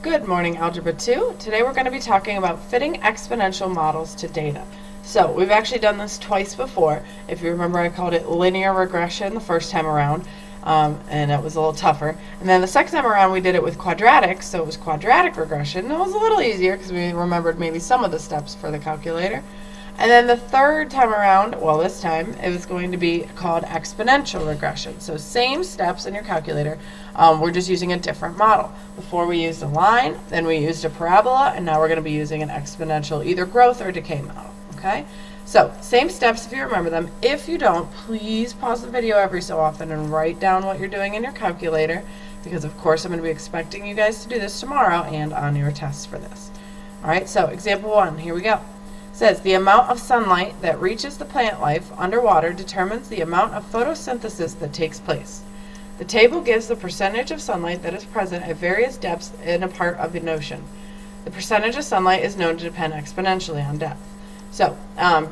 Good morning, Algebra 2. Today we're going to be talking about fitting exponential models to data. So we've actually done this twice before. If you remember, I called it linear regression the first time around, and it was a little tougher. And then the second time around we did it with quadratics, so it was quadratic regression. It was a little easier because we remembered maybe some of the steps for the calculator. And then the third time around, well, this time, it was going to be called exponential regression. So same steps in your calculator, we're just using a different model. Before we used a line, then we used a parabola, and now we're going to be using an exponential either growth or decay model. Okay? So same steps if you remember them. If you don't, please pause the video every so often and write down what you're doing in your calculator, because of course I'm going to be expecting you guys to do this tomorrow and on your tests for this. Alright, so example 1, here we go. Says the amount of sunlight that reaches the plant life underwater determines the amount of photosynthesis that takes place. The table gives the percentage of sunlight that is present at various depths in a part of the ocean. The percentage of sunlight is known to depend exponentially on depth. So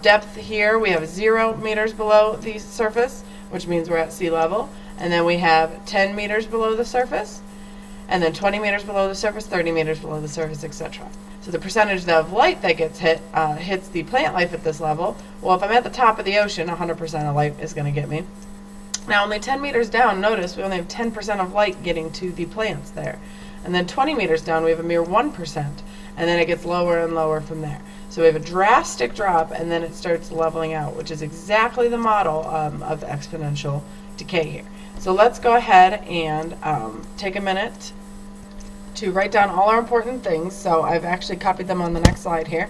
depth here, we have 0 meters below the surface, which means we're at sea level. And then we have 10 meters below the surface, and then 20 meters below the surface, 30 meters below the surface, etc. So the percentage of light that gets hits the plant life at this level. Well, if I'm at the top of the ocean, 100% of light is going to get me. Now, only 10 meters down, notice we only have 10% of light getting to the plants there. And then 20 meters down, we have a mere 1%. And then it gets lower and lower from there. So we have a drastic drop, and then it starts leveling out, which is exactly the model of exponential decay here. So let's go ahead and take a minute to write down all our important things. So I've actually copied them on the next slide here.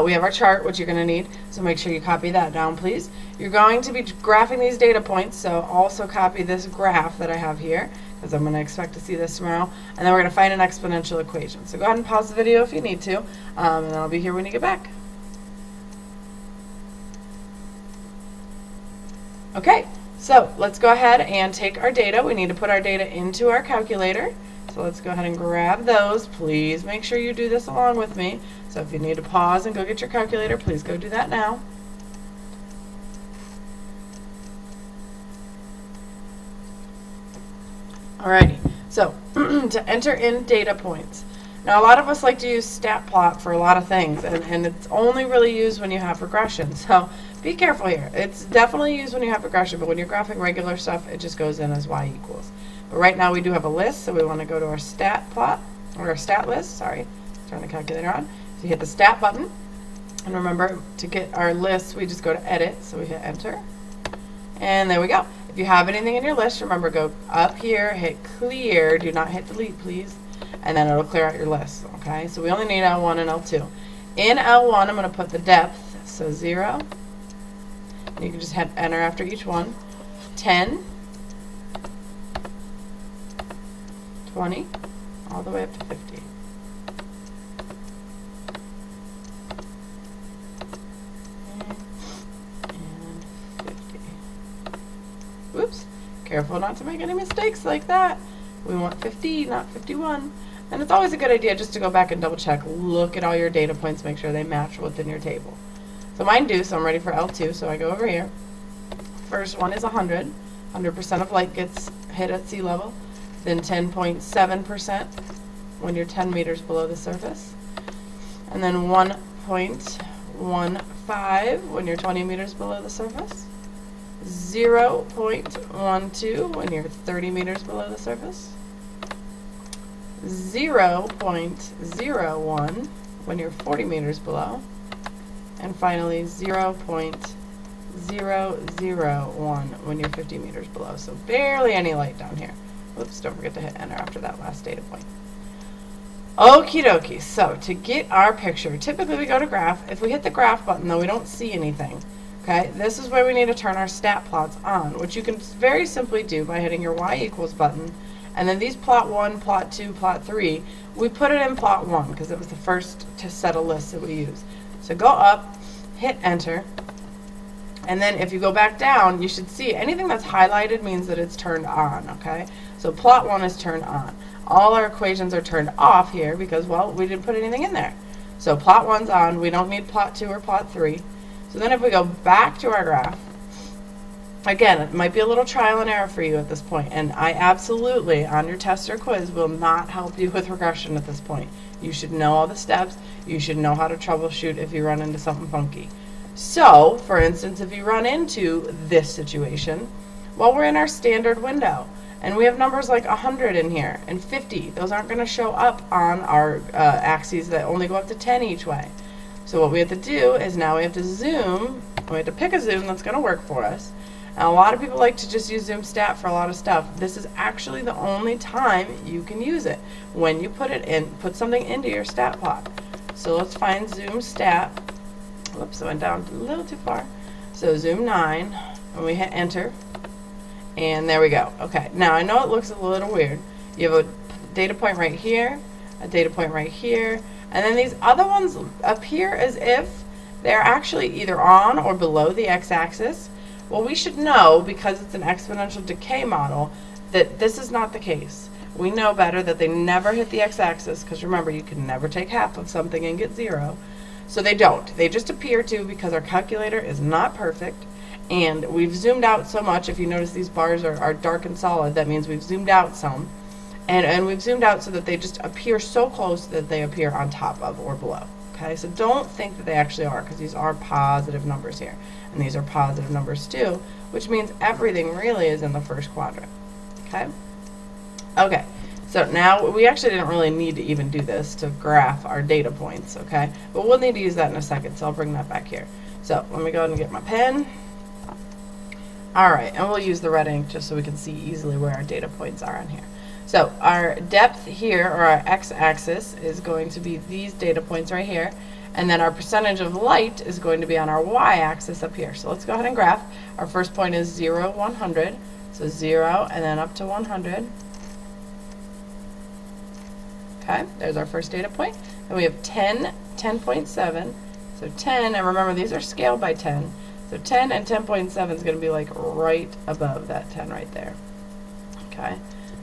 We have our chart, which you're going to need, so make sure you copy that down, please. You're going to be graphing these data points, so also copy this graph that I have here, because I'm going to expect to see this tomorrow. And then we're going to find an exponential equation. So go ahead and pause the video if you need to, and then I'll be here when you get back. Okay, so let's go ahead and take our data. We need to put our data into our calculator. So let's go ahead and grab those. Please make sure you do this along with me. So if you need to pause and go get your calculator, please go do that now. Alrighty, so to enter in data points. Now a lot of us like to use stat plot for a lot of things, and it's only really used when you have regression. So be careful here. It's definitely used when you have regression, but when you're graphing regular stuff, it just goes in as y equals. But right now we do have a list, so we want to go to our stat plot, or our stat list, sorry, turn the calculator on. So you hit the stat button, and remember to get our list, we just go to edit, so we hit enter, and there we go. If you have anything in your list, remember go up here, hit clear, do not hit delete please, and then it'll clear out your list, okay? So we only need L1 and L2. In L1 I'm going to put the depth, so 0, and you can just hit enter after each one, 10, 20, all the way up to 50. And 50. Whoops. Careful not to make any mistakes like that. We want 50, not 51. And it's always a good idea just to go back and double check. Look at all your data points, make sure they match what's in your table. So mine do, so I'm ready for L2, so I go over here. First one is 100. 100% of light gets hit at sea level. Then 10.7% when you're 10 meters below the surface. And then 1.15 when you're 20 meters below the surface. 0.12 when you're 30 meters below the surface. 0.01 when you're 40 meters below. And finally 0.001 when you're 50 meters below. So barely any light down here. Oops, don't forget to hit enter after that last data point. Okie dokie, so to get our picture, typically we go to graph. If we hit the graph button though, we don't see anything. Okay, this is where we need to turn our stat plots on, which you can very simply do by hitting your y equals button. And then these plot 1, plot 2, plot 3, we put it in plot 1 because it was the first set of lists that we use. So go up, hit enter. And then if you go back down, you should see anything that's highlighted means that it's turned on, okay? So plot 1 is turned on. All our equations are turned off here because, well, we didn't put anything in there. So plot 1's on. We don't need plot 2 or plot 3. So then if we go back to our graph, Again, it might be a little trial and error for you at this point, and I absolutely, on your test or quiz, will not help you with regression at this point. You should know all the steps. You should know how to troubleshoot if you run into something funky. So, for instance, if you run into this situation, well, we're in our standard window, and we have numbers like 100 in here, and 50. Those aren't going to show up on our axes that only go up to 10 each way. So what we have to do is now we have to zoom. We have to pick a zoom that's going to work for us. And a lot of people like to just use zoom stat for a lot of stuff. This is actually the only time you can use it, when you put something into your stat plot. So let's find zoom stat. Whoops, I went down a little too far. So zoom 9, and we hit enter, and there we go. Okay, now I know it looks a little weird. You have a data point right here, a data point right here, and then these other ones appear as if they're actually either on or below the x-axis. Well, we should know, because it's an exponential decay model, that this is not the case. We know better that they never hit the x-axis, because remember, you can never take half of something and get 0. So they don't. They just appear to, because our calculator is not perfect, and we've zoomed out so much. If you notice, these bars are dark and solid. That means we've zoomed out some. And we've zoomed out so that they just appear so close that they appear on top of or below. Okay, so don't think that they actually are, because these are positive numbers here. And these are positive numbers too, which means everything really is in the first quadrant. Okay? Okay, so now we actually didn't really need to even do this to graph our data points, okay? But we'll need to use that in a second, so I'll bring that back here. So let me go ahead and get my pen. Alright, and we'll use the red ink just so we can see easily where our data points are on here. So our depth here, or our x-axis, is going to be these data points right here. And then our percentage of light is going to be on our y-axis up here. So let's go ahead and graph. Our first point is 0, 100. So 0, and then up to 100. Okay, there's our first data point. And we have 10, 10.7. So 10, and remember these are scaled by 10. So 10 and 10.7 is going to be like right above that 10 right there. Okay,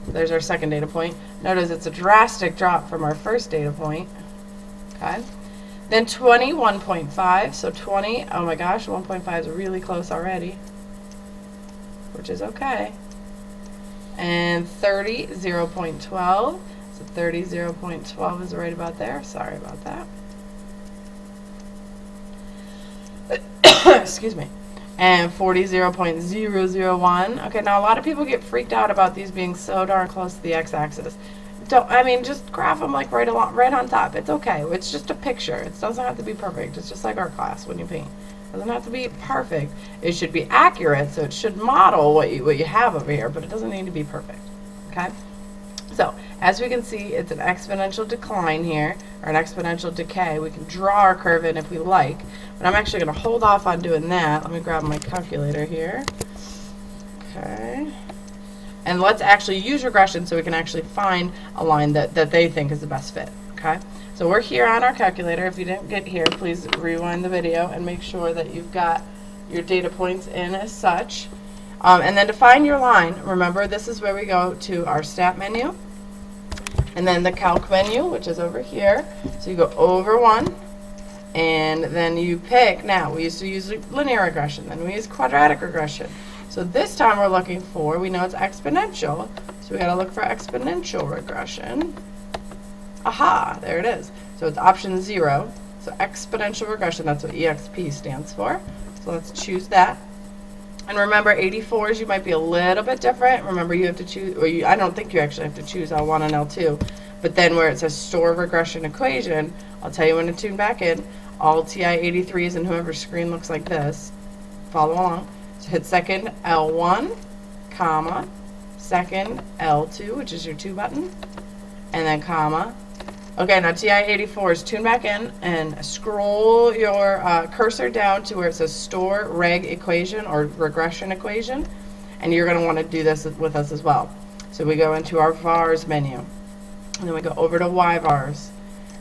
so there's our second data point. Notice it's a drastic drop from our first data point. Okay. Then 20, 1.5, so 20, oh my gosh, 1.5 is really close already, which is okay. And 30, 0.12, so 30, 0.12 is right about there, sorry about that. Excuse me. And 40, 0.001. Okay, now a lot of people get freaked out about these being so darn close to the x-axis. Just graph them like right on top. It's okay. It's just a picture. It doesn't have to be perfect. It's just like art class when you paint. It doesn't have to be perfect. It should be accurate, so it should model what you have over here, but it doesn't need to be perfect. Okay? So, as we can see, it's an exponential decline here, or an exponential decay. We can draw our curve in if we like, but I'm actually going to hold off on doing that. Let me grab my calculator here. Okay. And let's actually use regression so we can actually find a line that they think is the best fit. Okay? So we're here on our calculator. If you didn't get here, please rewind the video and make sure that you've got your data points in as such. And then to find your line, remember this is where we go to our stat menu, and then the calc menu, which is over here. So you go over one, and then you pick, now we used to use linear regression, then we use quadratic regression. So this time we're looking for, we know it's exponential, so we got to look for exponential regression. Aha, there it is. So it's option 0. So exponential regression, that's what EXP stands for. So let's choose that. And remember, 84s, you might be a little bit different. Remember, you have to choose, or I don't think you actually have to choose L1 and L2. But then where it says store regression equation, I'll tell you when to tune back in. All TI-83s and whoever's screen looks like this, follow along. So hit second L1, comma, second L2, which is your 2 button, and then comma. Okay, now TI-84s, tune back in and scroll your cursor down to where it says store reg equation or regression equation, and you're going to want to do this with us as well. So we go into our vars menu, and then we go over to yvars,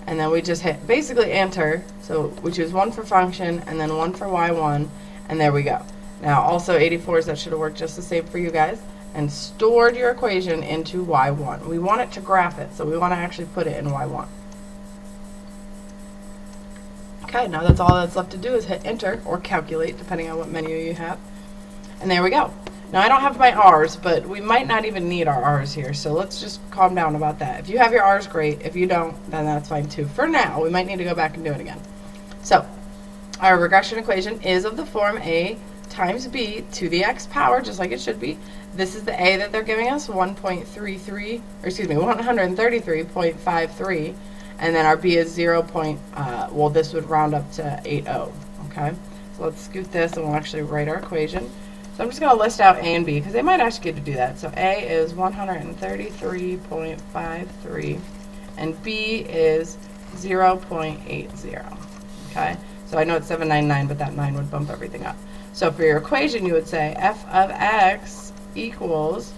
and then we just hit basically enter. So we choose one for function and then one for y1, and there we go. Now also 84s, that should have worked just the same for you guys, and stored your equation into y1. We want it to graph it, so we want to actually put it in y1. Okay, now that's all that's left to do is hit enter or calculate, depending on what menu you have. And there we go. Now I don't have my R's, but we might not even need our R's here, so let's just calm down about that. If you have your R's, great. If you don't, then that's fine too. For now, we might need to go back and do it again. So our regression equation is of the form A times B to the x power, just like it should be. This is the A that they're giving us, 133.53, and then our B is 0. Well, this would round up to 80. Okay, so let's scoot this and we'll actually write our equation. So I'm just going to list out A and B because they might ask you to do that. So A is 133.53 and B is 0.80. Okay, so I know it's 799, but that 9 would bump everything up. So for your equation, you would say f of x equals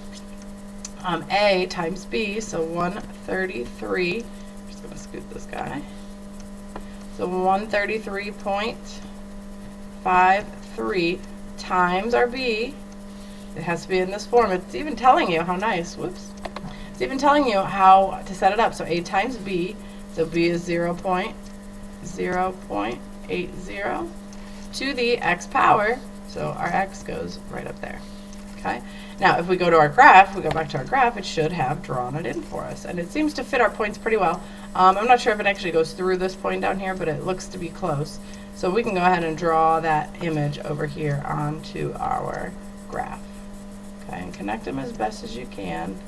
A times B, so 133. I'm just going to scoot this guy. So 133.53 times our B. It has to be in this form. It's even telling you how nice. Whoops. It's even telling you how to set it up. So A times B. So B is 0.80 to the x power. So our x goes right up there. Okay. Now, if we go to our graph, we go back to our graph, it should have drawn it in for us. And it seems to fit our points pretty well. I'm not sure if it actually goes through this point down here, but it looks to be close. So we can go ahead and draw that image over here onto our graph. Okay, and connect them as best as you can.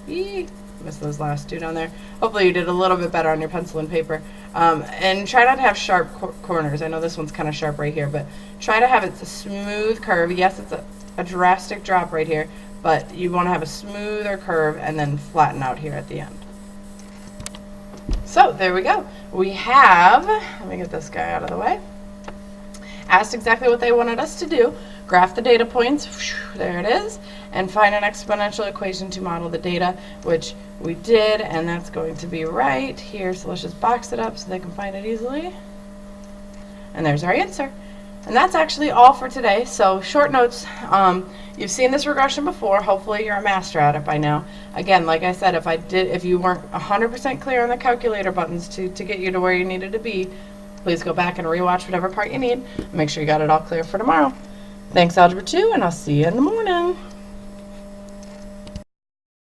Eee, missed those last two down there. Hopefully you did a little bit better on your pencil and paper. And try not to have sharp corners. I know this one's kind of sharp right here, but try to have it a smooth curve. Yes, it's a drastic drop right here, but you want to have a smoother curve and then flatten out here at the end. So there we go. We have, let me get this guy out of the way, asked exactly what they wanted us to do. Graph the data points, there it is, and find an exponential equation to model the data, which we did, and that's going to be right here. So let's just box it up so they can find it easily. And there's our answer. And that's actually all for today. So short notes. You've seen this regression before. Hopefully you're a master at it by now. Again, like I said, if you weren't 100% clear on the calculator buttons to get you to where you needed to be, please go back and rewatch whatever part you need. Make sure you got it all clear for tomorrow. Thanks, Algebra 2, and I'll see you in the morning.